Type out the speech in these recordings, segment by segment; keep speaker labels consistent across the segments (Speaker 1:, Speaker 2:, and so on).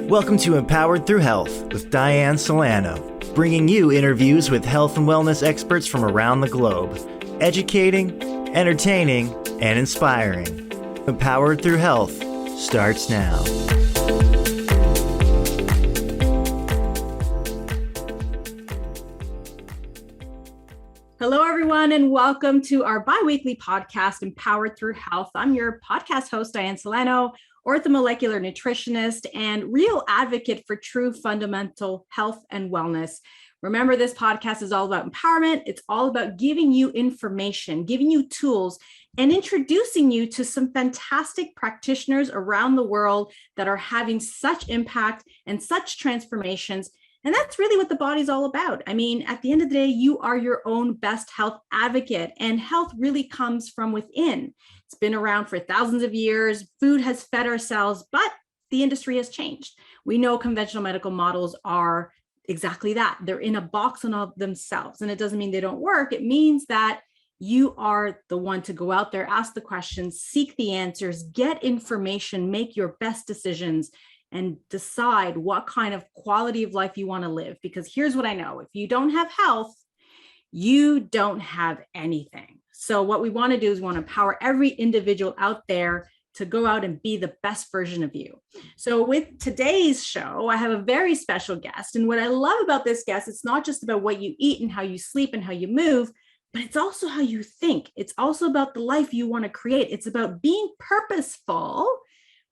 Speaker 1: Welcome to Empowered Through Health with Dianne Solano, bringing you interviews with health and wellness experts from around the globe, educating, entertaining, and inspiring. Empowered Through Health starts now.
Speaker 2: Hello, everyone, and welcome to our bi-weekly podcast, Empowered Through Health. I'm your podcast host, Dianne Solano, orthomolecular nutritionist and real advocate for true fundamental health and wellness. Remember, this podcast is all about empowerment. It's all about giving you information, giving you tools, and introducing you to some fantastic practitioners around the world that are having such impact and such transformations. And that's really what the body's all about. I mean, at the end of the day, you are your own best health advocate, and health really comes from within. It's been around for thousands of years. Food has fed our cells, but the industry has changed. We know conventional medical models are exactly that. They're in a box on of themselves, and it doesn't mean they don't work. It means that you are the one to go out there, ask the questions, seek the answers, get information, make your best decisions, and decide what kind of quality of life you want to live. Because here's what I know: if you don't have health, you don't have anything. So what we want to do is we want to empower every individual out there to go out and be the best version of you. So with today's show, I have a very special guest. And what I love about this guest, it's not just about what you eat and how you sleep and how you move, but it's also how you think. It's also about the life you want to create. It's about being purposeful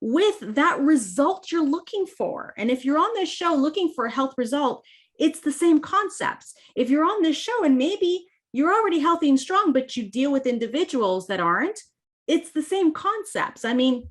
Speaker 2: with that result you're looking for. And if you're on this show looking for a health result, it's the same concepts. If you're on this show and maybe you're already healthy and strong, but you deal with individuals that aren't, it's the same concepts. I mean,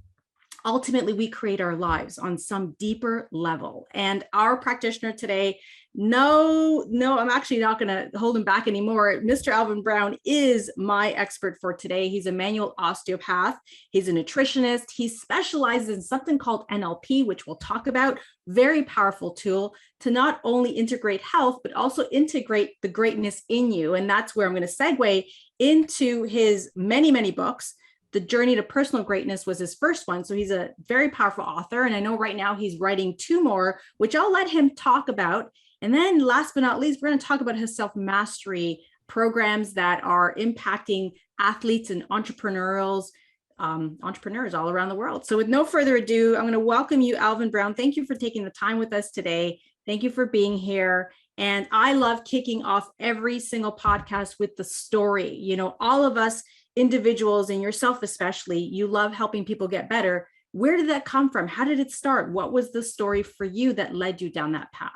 Speaker 2: ultimately, we create our lives on some deeper level. And our practitioner today, no, I'm actually not going to hold him back anymore. Mr. Alvin Brown is my expert for today. He's a manual osteopath. He's a nutritionist. He specializes in something called NLP, which we'll talk about. Very powerful tool to not only integrate health, but also integrate the greatness in you. And that's where I'm going to segue into his many, many books. The Journey to Personal Greatness was his first one. So he's a very powerful author. And I know right now he's writing 2 more, which I'll let him talk about. And then last but not least, we're going to talk about his self-mastery programs that are impacting athletes and entrepreneurs all around the world. So with no further ado, I'm going to welcome you, Alvin Brown. Thank you for taking the time with us today. Thank you for being here. And I love kicking off every single podcast with the story. You know, all of us individuals, and yourself especially, you love helping people get better. Where did that come from? How did it start? What was the story for you that led you down that path?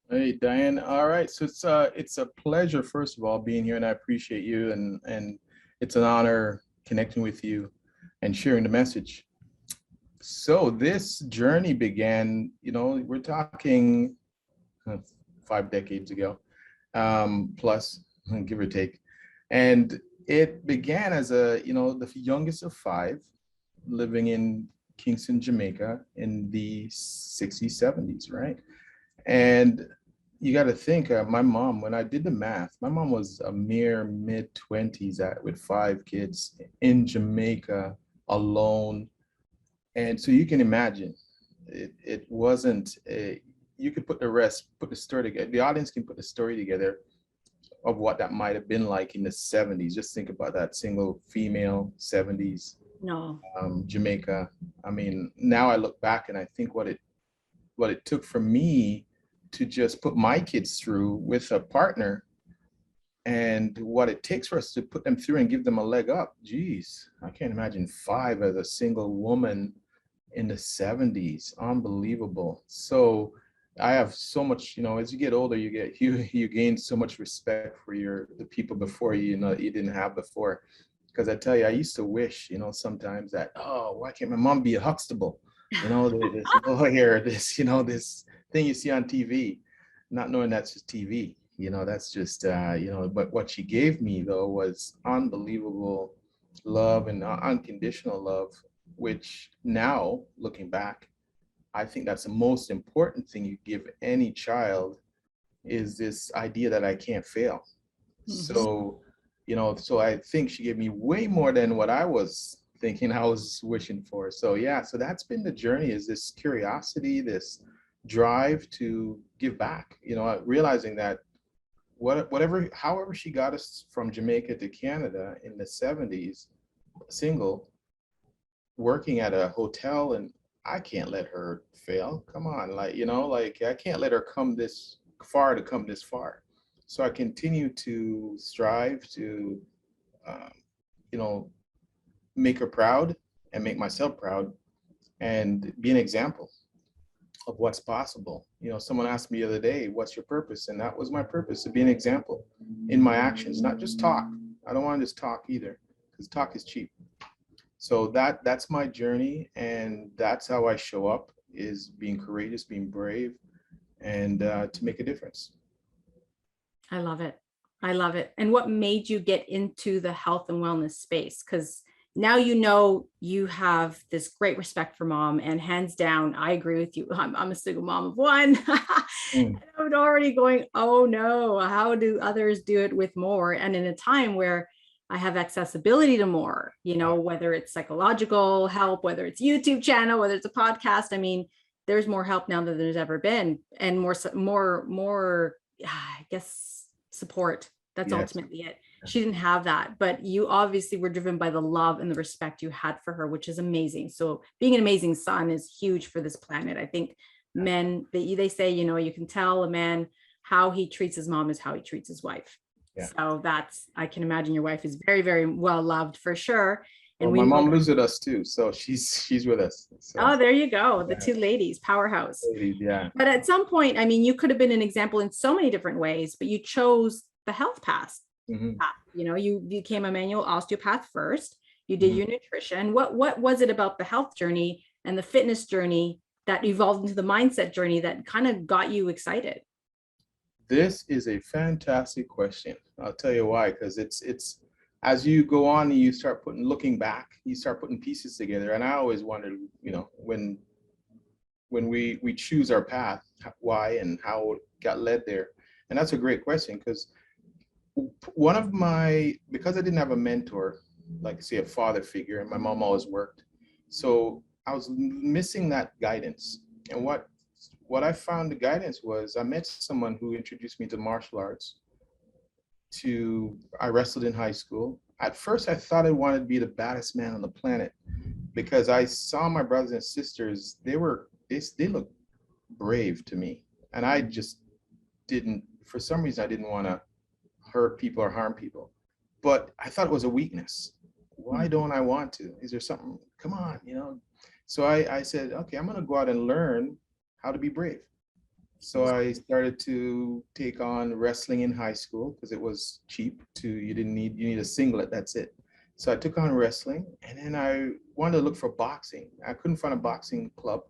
Speaker 3: Hey, Dianne. All right. So it's a pleasure, first of all, being here, and I appreciate you. And it's an honor connecting with you and sharing the message. So this journey began, we're talking 5 decades ago, plus, give or take. And it began as the youngest of 5, living in Kingston, Jamaica in the 60s, 70s, right? And you got to think, my mom, when I did the math, my mom was a mere mid-20s with 5 kids in Jamaica alone. And so you can imagine, it wasn't, you could put the story together. The audience can put the story together of what that might have been like in the 70s. Just think about that, single female, 70s, Jamaica. I mean, now I look back and I think what it took for me to just put my kids through with a partner, and what it takes for us to put them through and give them a leg up. Geez, I can't imagine 5 as a single woman in the 70s. Unbelievable. So I have so much, as you get older, you gain so much respect for the people before you, you didn't have before. Because I tell you, I used to wish, sometimes that, why can't my mom be a Huxtable? This lawyer, this thing you see on TV, not knowing that's just TV, that's just, but what she gave me though was unbelievable love and unconditional love, which now looking back, I think that's the most important thing you give any child, is this idea that I can't fail. Mm-hmm. So I think she gave me way more than what I was thinking I was wishing for. So yeah, so that's been the journey, is this curiosity, this drive to give back, realizing that however she got us from Jamaica to Canada in the 70s, single, working at a hotel, and I can't let her fail. Come on, like I can't let her come this far to come this far. So I continue to strive to, um, you know, make her proud and make myself proud and be an example of what's possible. Someone asked me the other day, what's your purpose? And that was my purpose, to be an example in my actions, not just talk. I don't want to just talk either, because talk is cheap. So that's my journey, and that's how I show up, is being courageous, being brave, and to make a difference.
Speaker 2: I love it. I love it. And what made you get into the health and wellness space? Because now you have this great respect for mom, and hands down, I agree with you. I'm a single mom of one. And I'm already going, oh no, how do others do it with more? And in a time where I have accessibility to more, whether it's psychological help, whether it's YouTube channel, whether it's a podcast. I mean, there's more help now than there's ever been, and more, I guess, support. That's
Speaker 3: Yes.
Speaker 2: ultimately it. She didn't have that, but you obviously were driven by the love and the respect you had for her, which is amazing. So being an amazing son is huge for this planet. I think men, they say, you can tell a man how he treats his mom is how he treats his wife.
Speaker 3: Yeah.
Speaker 2: So I can imagine your wife is very, very well loved for sure. And
Speaker 3: my mom lives with us too, so she's with us. So.
Speaker 2: Oh, there you go. The two ladies, powerhouse.
Speaker 3: Ladies, yeah.
Speaker 2: But at some point, I mean, you could have been an example in so many different ways, but you chose the health path.
Speaker 3: Mm-hmm.
Speaker 2: You became a manual osteopath first. You did your nutrition. What was it about the health journey and the fitness journey that evolved into the mindset journey that kind of got you excited?
Speaker 3: This is a fantastic question. I'll tell you why, because it's as you go on and you start looking back, you start putting pieces together. And I always wondered, when we choose our path, why and how it got led there. And that's a great question, because because I didn't have a mentor, like say a father figure, and my mom always worked, so I was missing that guidance. And what I found the guidance was, I met someone who introduced me to martial arts. I wrestled in high school. At first, I thought I wanted to be the baddest man on the planet, because I saw my brothers and sisters. They looked brave to me, and I just didn't. For some reason, I didn't want to hurt people or harm people. But I thought it was a weakness. Why don't I want to? Is there something? Come on, So I said, okay, I'm going to go out and learn how to be brave. So I started to take on wrestling in high school, because it was cheap. You need a singlet, that's it. So I took on wrestling, and then I wanted to look for boxing. I couldn't find a boxing club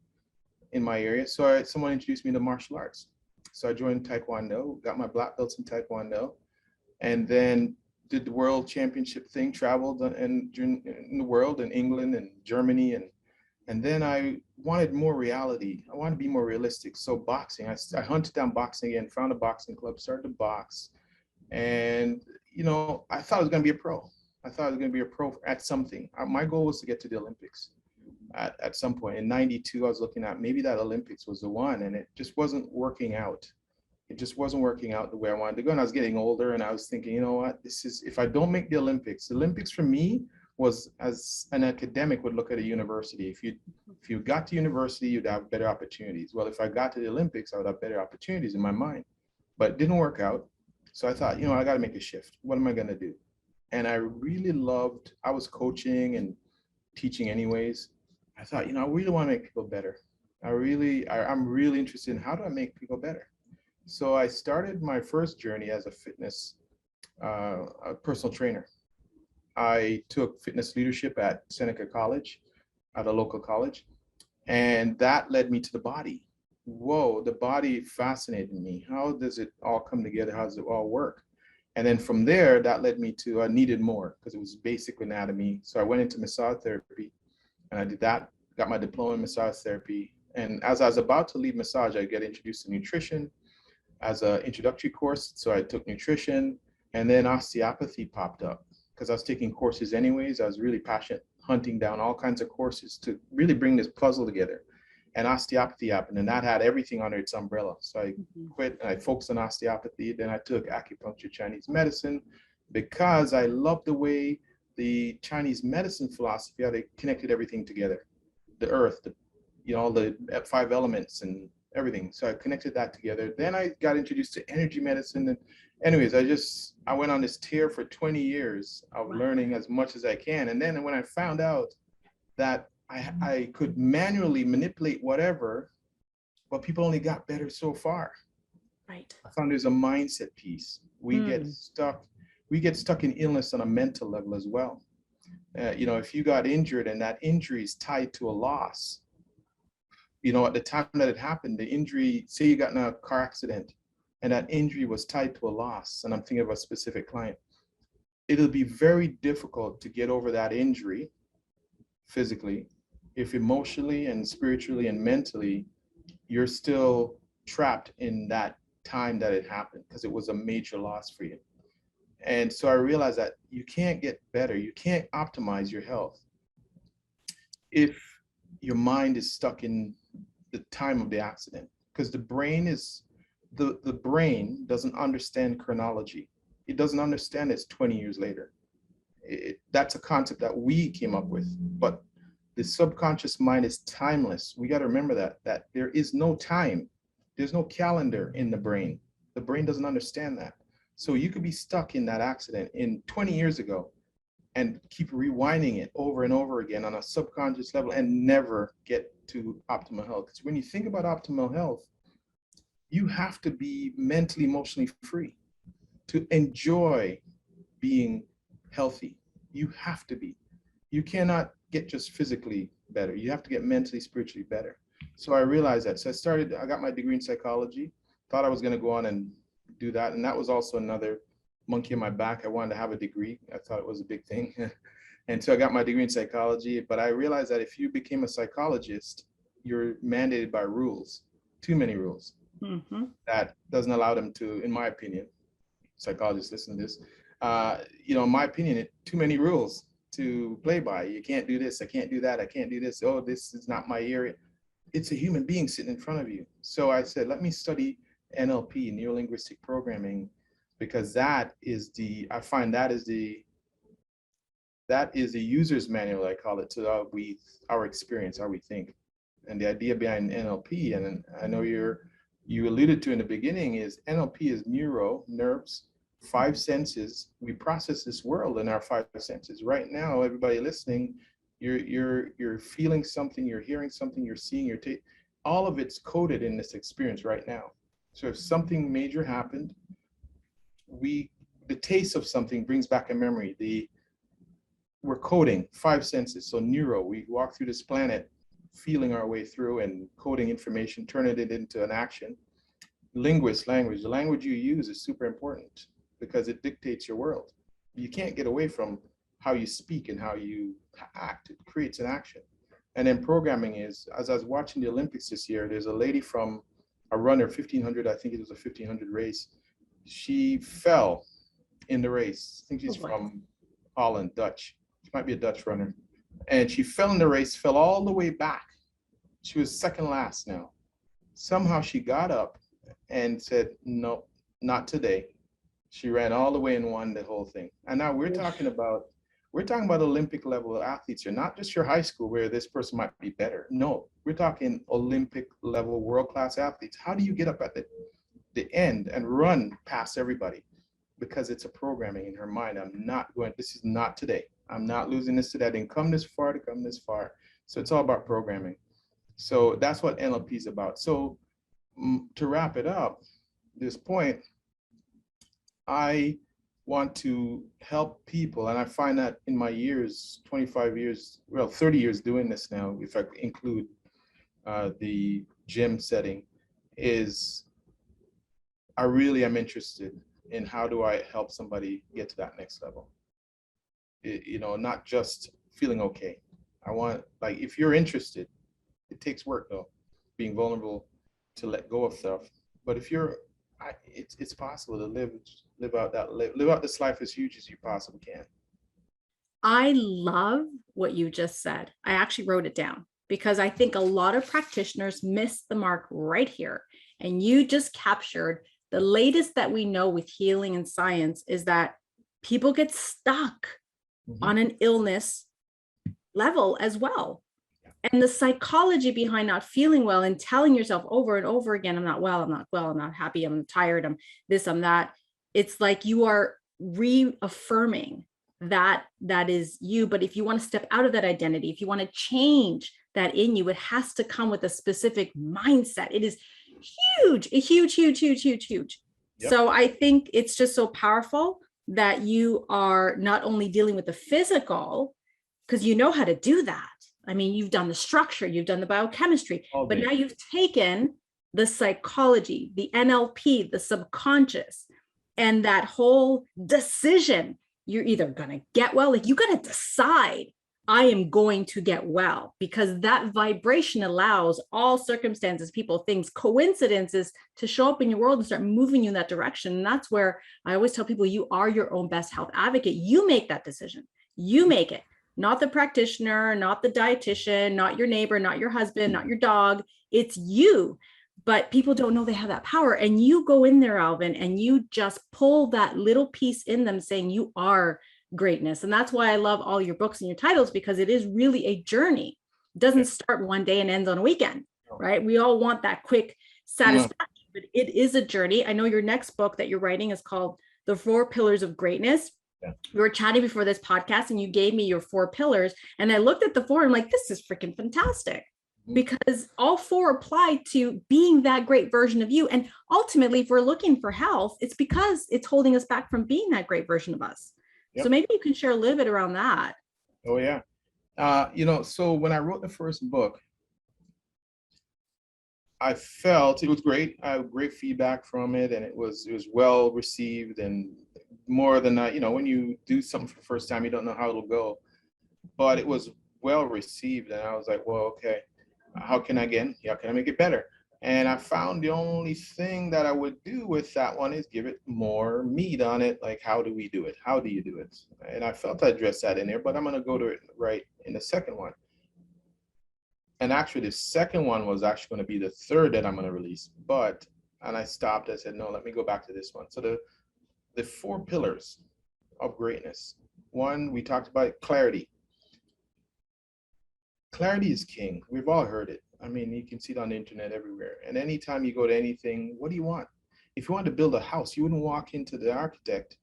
Speaker 3: in my area, so someone introduced me to martial arts. So I joined Taekwondo, got my black belts in Taekwondo, and then did the world championship thing, traveled in the world, in England and Germany, and then I wanted more reality. I wanted to be more realistic. So boxing, I hunted down boxing again, found a boxing club, started to box. And, I thought I was going to be a pro. I thought I was going to be a pro at something. My goal was to get to the Olympics at some point. In 92, I was looking at maybe that Olympics was the one, and it just wasn't working out. It just wasn't working out the way I wanted to go. And I was getting older, and I was thinking, you know what, if I don't make the Olympics for me was as an academic would look at a university. If you got to university, you'd have better opportunities. Well, if I got to the Olympics, I would have better opportunities in my mind. But it didn't work out. So I thought, I got to make a shift. What am I going to do? And I really I was coaching and teaching anyways. I thought, I really want to make people better. I'm really interested in how do I make people better? So I started my first journey as a fitness a personal trainer. I took fitness leadership at Seneca College, at a local college, and that led me to the body. Whoa, the body fascinated me. How does it all come together? How does it all work? And then from there, that led me to, I needed more, because it was basic anatomy. So I went into massage therapy, and I did that, got my diploma in massage therapy. And as I was about to leave massage, I get introduced to nutrition as an introductory course. So I took nutrition, and then osteopathy popped up, because I was taking courses anyways. I was really passionate hunting down all kinds of courses to really bring this puzzle together. And osteopathy happened, and that had everything under its umbrella. So I quit and I focused on osteopathy. Then I took acupuncture, Chinese medicine, because I loved the way the Chinese medicine philosophy, how they connected everything together, the earth, all the 5 elements and everything. So I connected that together. Then I got introduced to energy medicine. And anyways, I went on this tear for 20 years of learning as much as I can. And then when I found out that I could manually manipulate whatever, but people only got better so far.
Speaker 2: Right.
Speaker 3: I found there's a mindset piece. We get stuck in illness on a mental level as well. If you got injured and that injury is tied to a loss, at the time that it happened, the injury, say you got in a car accident and that injury was tied to a loss, and I'm thinking of a specific client, it'll be very difficult to get over that injury physically if emotionally and spiritually and mentally you're still trapped in that time that it happened, because it was a major loss for you. And so I realized that you can't get better, you can't optimize your health if your mind is stuck in the time of the accident, because the brain doesn't understand chronology. It doesn't understand it's 20 years later. That's a concept that we came up with, but the subconscious mind is timeless. We got to remember that there is no time. There's no calendar in the brain. The brain doesn't understand that. So you could be stuck in that accident in 20 years ago and keep rewinding it over and over again on a subconscious level and never get to optimal health. Because when you think about optimal health, you have to be mentally, emotionally free to enjoy being healthy. You have to be. You cannot get just physically better. You have to get mentally, spiritually better. So I realized that. So I got my degree in psychology, thought I was going to go on and do that. And that was also another monkey on my back. I wanted to have a degree. I thought it was a big thing. And so I got my degree in psychology, but I realized that if you became a psychologist, you're mandated by rules, too many rules. That doesn't allow them to, in my opinion, psychologists listen to this, in my opinion, too many rules to play by. You can't do this, I can't do that, I can't do this, oh, this is not my area. It's a human being sitting in front of you. So I said, let me study NLP, neuro-linguistic programming, because I find that is the user's manual, I call it, to our experience, how we think. And the idea behind NLP, and I know you alluded to in the beginning, is NLP is nerves, 5 senses. We process this world in our 5 senses. Right now, everybody listening, you're feeling something, you're hearing something, you're seeing, all of it's coded in this experience right now. So if something major happened, the taste of something brings back a memory. We're coding 5 senses. So we walk through this planet feeling our way through and coding information, turning it into an action. Language, the language you use is super important because it dictates your world. You can't get away from how you speak and how you act. It creates an action. And then programming is, as I was watching the Olympics this year, there's a lady from a runner, 1500, I think it was a 1500 race. She fell in the race. I think she's from Holland, Dutch. She might be a Dutch runner. And she fell in the race, fell all the way back. She was second last now. Somehow she got up and said, no, not today. She ran all the way and won the whole thing. And now we're talking about Olympic level athletes here, not just your high school where this person might be better. No, we're talking Olympic level world-class athletes. How do you get up at the end and run past everybody? Because it's a programming in her mind. This is not today. I'm not losing this today. I didn't come this far to come this far. So it's all about programming. So that's what NLP is about. So to wrap it up, this point, I want to help people. And I find that in my years, 25 years, 30 years doing this now, if I include the gym setting, is I really am interested in how do I help somebody get to that next level. Not just feeling okay. I want, if you're interested, it takes work though, being vulnerable to let go of stuff. But if it's possible to live out this life as huge as you possibly can.
Speaker 2: I love what you just said. I actually wrote it down because I think a lot of practitioners miss the mark right here. And you just captured the latest that we know with healing and science is that people get stuck on an illness level as well. And the psychology behind not feeling well and telling yourself over and over again, I'm not well, I'm not well, I'm not happy, I'm tired, I'm this, I'm that. It's like you are reaffirming that that is you. But if you want to step out of that identity, if you want to change that in you, it has to come with a specific mindset. It is huge, huge, huge, huge, huge, huge. Yep. So I think it's just so powerful that you are not only dealing with the physical, because you know how to do that. I mean, you've done the structure, you've done the biochemistry, but now you've taken the psychology, the NLP, the subconscious, and that whole decision. You're either going to get well, like you got to decide, I am going to get well, because that vibration allows all circumstances, people, things, coincidences to show up in your world and start moving you in that direction. And that's where I always tell people, you are your own best health advocate. You make that decision. You make it. Not the practitioner, not the dietitian, not your neighbor, not your husband, not your dog. It's you. But people don't know they have that power. And you go in there, Alvin, and you just pull that little piece in them saying you are greatness. And that's why I love all your books and your titles, because it is really a journey. It doesn't start one day and ends on a weekend, right? We all want that quick satisfaction, but it is a journey. I know your next book that you're writing is called The 4 Pillars of Greatness. We were chatting before this podcast and you gave me your 4 pillars. And I looked at the 4 and I'm like, this is freaking fantastic, because all 4 apply to being that great version of you. And ultimately, if we're looking for health, it's because it's holding us back from being that great version of us. Yep. So maybe you can share a little bit around that.
Speaker 3: Oh, yeah. So when I wrote the first book, I felt it was great. I had great feedback from it, and it was well received. And more than that, when you do something for the first time, you don't know how it'll go, but it was well received. And I was like, well, okay, how can I make it better? And I found the only thing that I would do with that one is give it more meat on it. Like, how do we do it? How do you do it? And I felt I addressed that in there, but I'm going to go to it right in the second one. And actually, the second one was actually going to be the third that I'm going to release. And I stopped. I said, no, let me go back to this one. So the 4 pillars of greatness. One, we talked about clarity. Clarity is king. We've all heard it. I mean, you can see it on the internet everywhere. And anytime you go to anything, what do you want? If you want to build a house, you wouldn't walk into the architect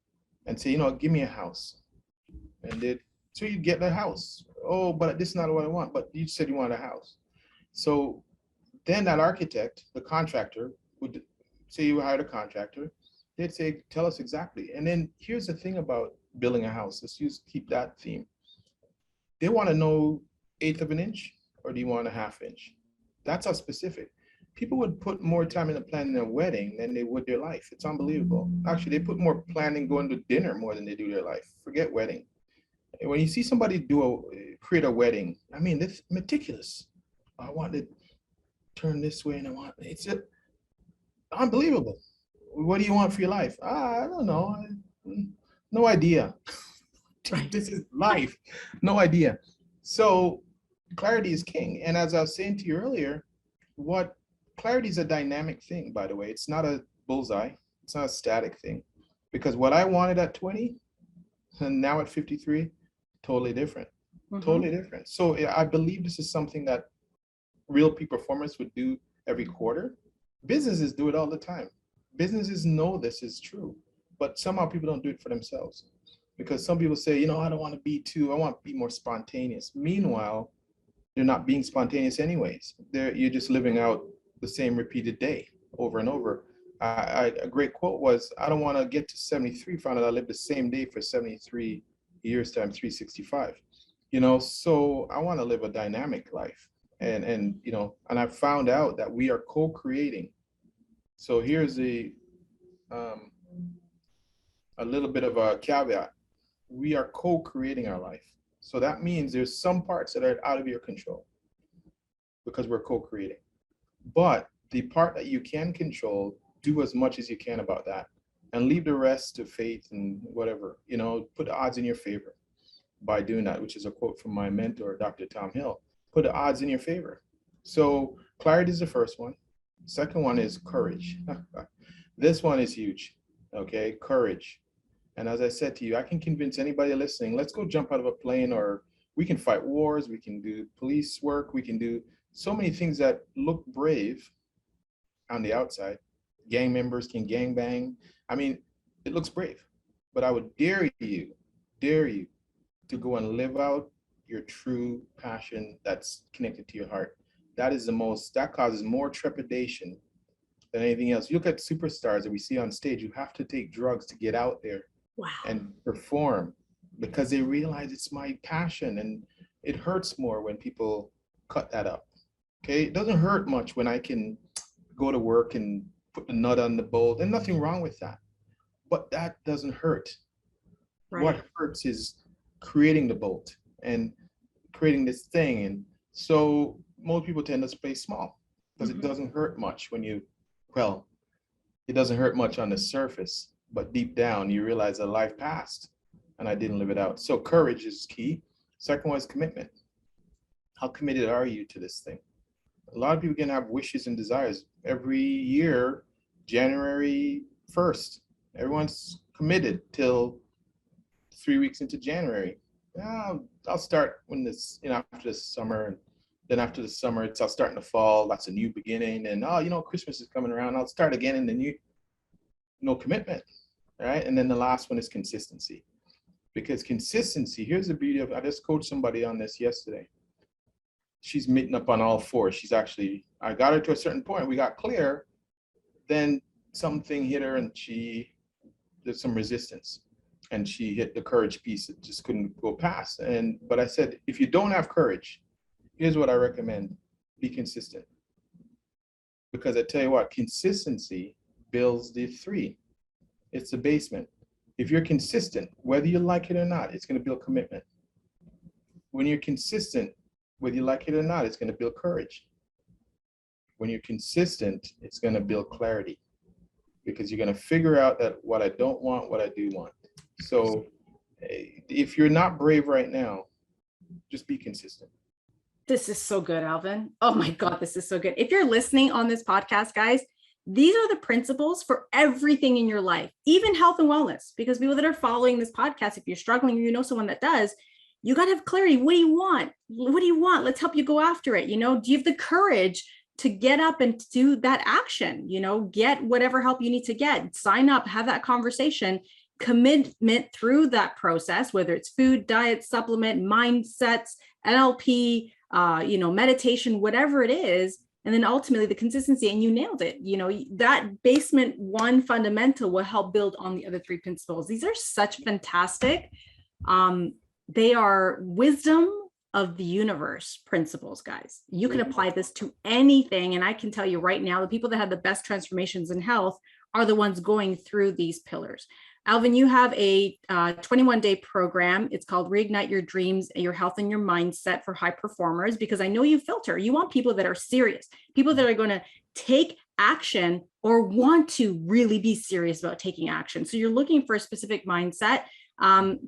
Speaker 3: and say, give me a house. So you get the house. Oh, but this is not what I want. But you said you want a house. So then that architect, the contractor, would say you hired a contractor. They'd say, tell us exactly. And then here's the thing about building a house. Let's keep that theme. They want to know 1/8 of an inch, or do you want a 1/2 inch? That's how specific. People would put more time into planning their wedding than they would their life. It's unbelievable. Actually, they put more planning going to dinner more than they do their life. Forget wedding. When you see somebody create a wedding, I mean, it's meticulous. I want to turn this way, and it's just unbelievable. What do you want for your life? I don't know. No idea. This is life. No idea. So clarity is king. And as I was saying to you earlier, clarity is a dynamic thing, by the way. It's not a bullseye. It's not a static thing. Because what I wanted at 20 and now at 53, totally different. Totally different. So I believe this is something that real peak performers would do every quarter. Businesses do it all the time. Businesses know this is true, but somehow people don't do it for themselves. Because some people say, I don't want to I want to be more spontaneous. Meanwhile, they're not being spontaneous anyways. You're just living out the same repeated day over and over. A great quote was, I don't want to get to 73, find out I live the same day for 73 years times 365. So I want to live a dynamic life. And I found out that we are co-creating. So here's a little bit of a caveat. We are co-creating our life. So that means there's some parts that are out of your control because we're co-creating. But the part that you can control, do as much as you can about that and leave the rest to fate and whatever, put the odds in your favor. by doing that, which is a quote from my mentor, Dr. Tom Hill. Put the odds in your favor. So clarity is the first one. Second one is courage. This one is huge. Okay, courage. And as I said to you, I can convince anybody listening, let's go jump out of a plane, or we can fight wars, we can do police work, we can do so many things that look brave on the outside. Gang members can gang bang. I mean, it looks brave, but I would dare you to go and live out your true passion that's connected to your heart. That causes more trepidation than anything else. You look at superstars that we see on stage who have to take drugs to get out there.
Speaker 2: Wow.
Speaker 3: And perform because they realize it's my passion, and it hurts more when people cut that up. Okay, it doesn't hurt much when I can go to work and put the nut on the bolt, and nothing wrong with that, but that doesn't hurt. Right. What hurts is creating the bolt and creating this thing. And so most people tend to play small because it doesn't hurt much when it doesn't hurt much on the surface, but deep down you realize that life passed and I didn't live it out. So courage is key. Second one is commitment. How committed are you to this thing? A lot of people can have wishes and desires. Every year, January 1st, everyone's committed till 3 weeks into January. I'll start when after the summer, and then after the summer, I'll start in the fall. That's a new beginning. And Christmas is coming around. I'll start again in the new. No commitment, right? And then the last one is consistency. Because consistency, here's the beauty of, I just coached somebody on this yesterday. She's meeting up on all fours. I got her to a certain point. We got clear. Then something hit her and there's some resistance. And she hit the courage piece that just couldn't go past. But I said, if you don't have courage, here's what I recommend. Be consistent. Because I tell you what, consistency builds the three. It's the basement. If you're consistent, whether you like it or not, it's going to build commitment. When you're consistent, whether you like it or not, it's going to build courage. When you're consistent, it's going to build clarity, because you're going to figure out that what I don't want, what I do want. So if you're not brave right now, just be consistent.
Speaker 2: This is so good, Alvin. Oh my God, this is so good. If you're listening on this podcast, guys, these are the principles for everything in your life, even health and wellness, because people that are following this podcast, if you're struggling or you know someone that does, you got to have clarity. What do you want? What do you want? Let's help you go after it. Do you have the courage to get up and do that action? Get whatever help you need to get, sign up, have that conversation, commitment through that process, whether it's food, diet, supplement, mindsets, NLP, meditation, whatever it is. And then ultimately the consistency, and you nailed it. That basement one fundamental will help build on the other three principles. These are such fantastic. They are wisdom of the universe principles, guys. You can apply this to anything. And I can tell you right now, the people that have the best transformations in health are the ones going through these pillars. Alvin, you have a 21-day program. It's called Reignite Your Dreams, Your Health and Your Mindset for High Performers, because I know you filter. You want people that are serious, people that are going to take action or want to really be serious about taking action. So you're looking for a specific mindset.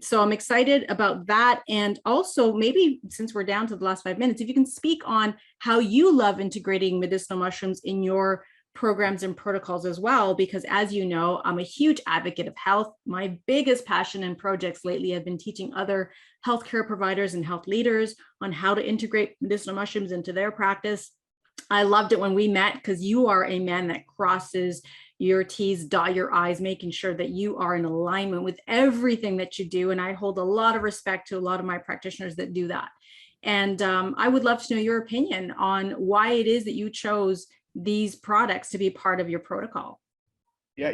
Speaker 2: So I'm excited about that. And also, maybe since we're down to the last 5 minutes, if you can speak on how you love integrating medicinal mushrooms in your programs and protocols as well, because as you know, I'm a huge advocate of health. My biggest passion and projects lately have been teaching other healthcare providers and health leaders on how to integrate medicinal mushrooms into their practice. I loved it when we met, because you are a man that crosses your T's, dot your I's, making sure that you are in alignment with everything that you do. And I hold a lot of respect to a lot of my practitioners that do that. And I would love to know your opinion on why it is that you chose these products to be part of your protocol.
Speaker 3: Yeah,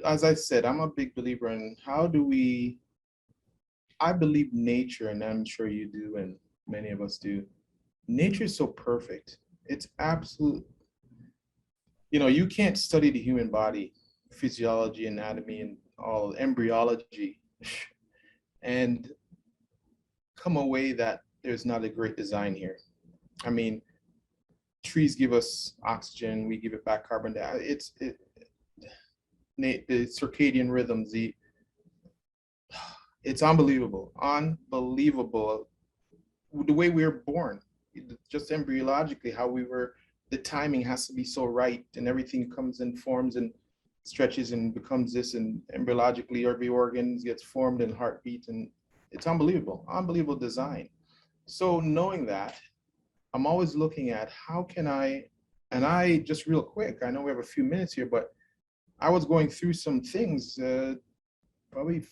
Speaker 3: as I said, I'm a big believer in I believe nature, and I'm sure you do, and many of us do. Nature is so perfect. It's absolute. You can't study the human body, physiology, anatomy, and all embryology, and come away that there's not a great design here. I mean, trees give us oxygen, we give it back carbon dioxide. The circadian rhythms, It's unbelievable, unbelievable the way we were born, just embryologically, how we were, the timing has to be so right and everything comes and forms and stretches and becomes this, and embryologically every organ gets formed and heartbeat, and it's unbelievable, unbelievable design. So knowing that, I'm always looking at how can I, and I just real quick, I know we have a few minutes here, but I was going through some things probably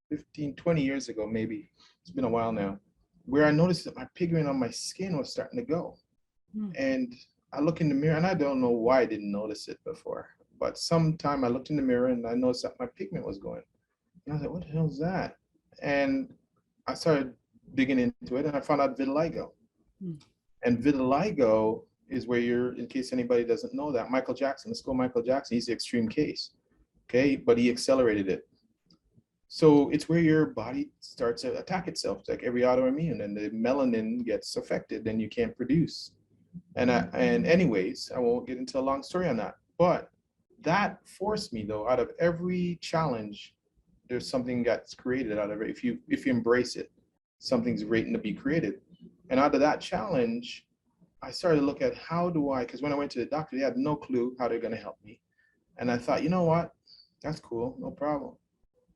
Speaker 3: 15, 20 years ago, maybe. It's been a while now, where I noticed that my pigment on my skin was starting to go. And I look in the mirror, and I don't know why I didn't notice it before, but sometime I looked in the mirror and I noticed that my pigment was going. And I was like, what the hell is that? And I started digging into it, and I found out vitiligo. And vitiligo is where you're, in case anybody doesn't know that, Michael Jackson, let's go Michael Jackson, he's the extreme case, okay? But he accelerated it. So it's where your body starts to attack itself. It's like every autoimmune, and the melanin gets affected and you can't produce. And anyways, I won't get into a long story on that, but that forced me though, out of every challenge, there's something that's created out of it. If you embrace it, something's waiting to be created. And out of that challenge, I started to look at how do I, because when I went to the doctor, they had no clue how they're going to help me. And I thought, you know what? That's cool, no problem.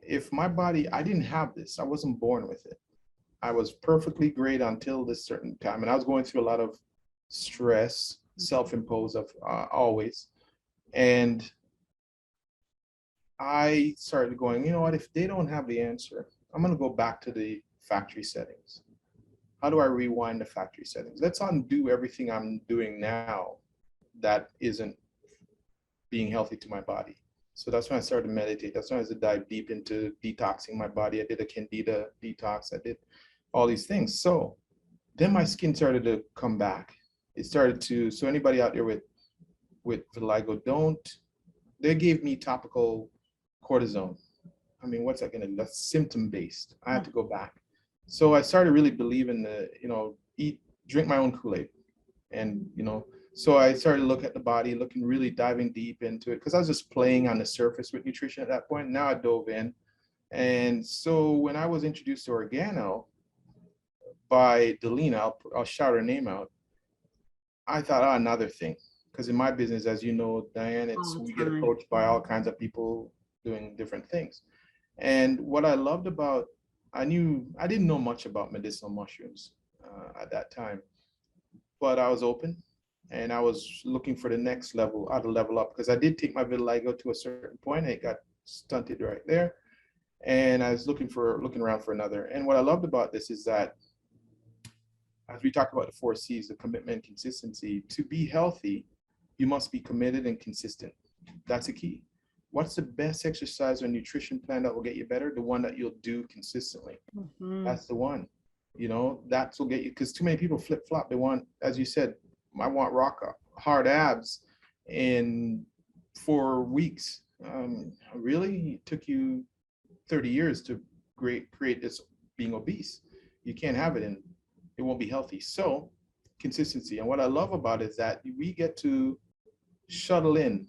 Speaker 3: If my body, I didn't have this, I wasn't born with it. I was perfectly great until this certain time. And I was going through a lot of stress, self-imposed of always. And I started going, you know what, if they don't have the answer, I'm going to go back to the factory settings. How do I rewind the factory settings? Let's undo everything I'm doing now that isn't being healthy to my body. So that's when I started to meditate. That's when I started to dive deep into detoxing my body. I did a candida detox. I did all these things. So then my skin started to come back. It started to, so anybody out there with vitiligo, they gave me topical cortisone. I mean, what's that gonna do? That's symptom based. I had to go back. So I started really believing the, drink my own Kool-Aid. And, so I started to look at the body, really diving deep into it, because I was just playing on the surface with nutrition at that point. Now I dove in. And so when I was introduced to Organo by Delina, I'll shout her name out, I thought, another thing. Because in my business, as you know, Dianne, we get approached by all kinds of people doing different things. And what I loved about, I didn't know much about medicinal mushrooms at that time, but I was open and I was looking for the next level, how to level up, because I did take my vitiligo to a certain point and it got stunted right there. And I was looking around for another. And what I loved about this is that, as we talk about the 4 C's, the commitment, consistency, to be healthy, you must be committed and consistent. That's the key. What's the best exercise or nutrition plan that will get you better? The one that you'll do consistently. That's the one. That will get you, because too many people flip flop. They want, as you said, I want rock hard abs in 4 weeks. Really? It took you 30 years to create this being obese. You can't have it, and it won't be healthy. So consistency. And what I love about it is that we get to shuttle in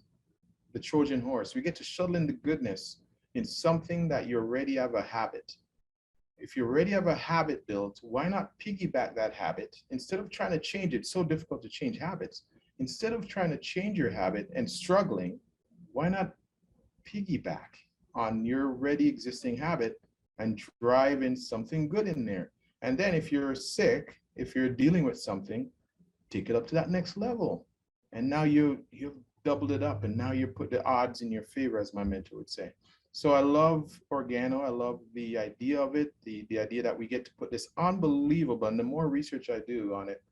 Speaker 3: the Trojan horse. We get to shuttle in the goodness in something that you already have a habit. If you already have a habit built, why not piggyback that habit? Instead of trying to change it, it's so difficult to change habits. Instead of trying to change your habit and struggling, why not piggyback on your already existing habit and drive in something good in there? And then if you're sick, if you're dealing with something, take it up to that next level. And now you've doubled it up, and now you put the odds in your favor, as my mentor would say. So I love Organo. I love the idea of it, the idea that we get to put this unbelievable, and the more research I do on it,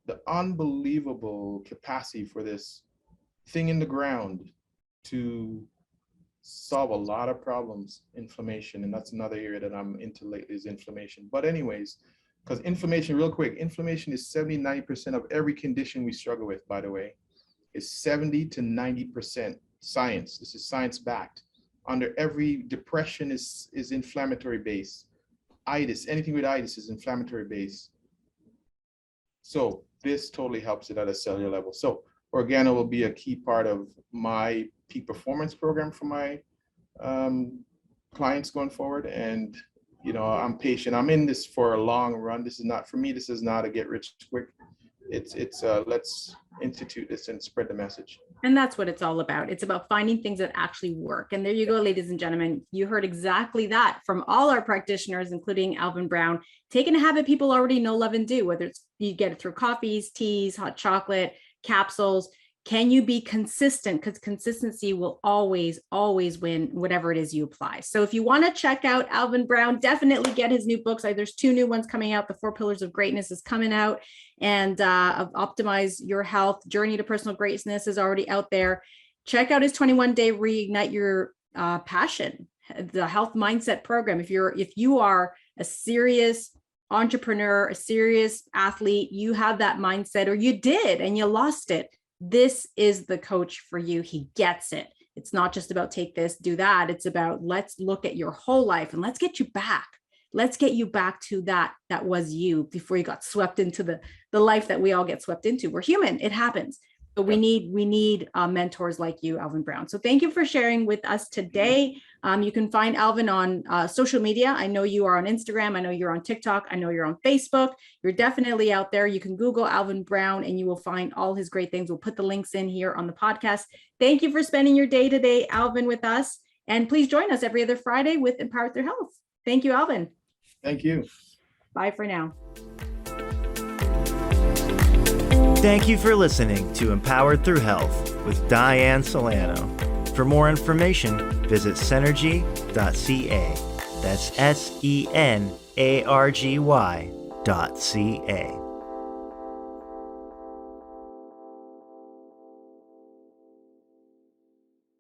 Speaker 3: the unbelievable capacity for this thing in the ground to solve a lot of problems, inflammation. And that's another area that I'm into lately, is inflammation. But anyways, because inflammation, real quick, inflammation is 70-90% of every condition we struggle with, by the way, is 70 to 90% science. This is science backed. Under every depression is inflammatory base. Itis, anything with itis is inflammatory base. So this totally helps it at a cellular level. So Organo will be a key part of my peak performance program for my clients going forward. And I'm patient. I'm in this for a long run. This is not for me. This is not a get rich quick. It's let's institute this and spread the message.
Speaker 2: And that's what it's all about. It's about finding things that actually work. And there you go, ladies and gentlemen. You heard exactly that from all our practitioners, including Alvin Brown. Taking a habit people already know, love, and do, whether it's you get it through coffees, teas, hot chocolate, capsules. Can you be consistent? Because consistency will always, always win whatever it is you apply. So if you want to check out Alvin Brown, definitely get his new books. There's 2 new ones coming out. The 4 Pillars of Greatness is coming out, and Optimize Your Health, Journey to Personal Greatness is already out there. Check out his 21-day Reignite Your Passion, the health mindset program. If you are a serious entrepreneur, a serious athlete, you have that mindset, or you did and you lost it, this is the coach for you. He gets it. It's not just about take this, do that. It's about let's look at your whole life and let's get you back. Let's get you back to that was you before you got swept into the life that we all get swept into. We're human. It happens. But we need mentors like you, Alvin Brown. So thank you for sharing with us today. You can find Alvin on social media. I know you are on Instagram. I know you're on TikTok. I know you're on Facebook. You're definitely out there. You can Google Alvin Brown and you will find all his great things. We'll put the links in here on the podcast. Thank you for spending your day today, Alvin, with us. And please join us every other Friday with Empowered Through Health. Thank you, Alvin.
Speaker 3: Thank you.
Speaker 2: Bye for now.
Speaker 1: Thank you for listening to Empowered Through Health with Dianne Solano. For more information, visit Senergy.ca. That's SENARGY.ca.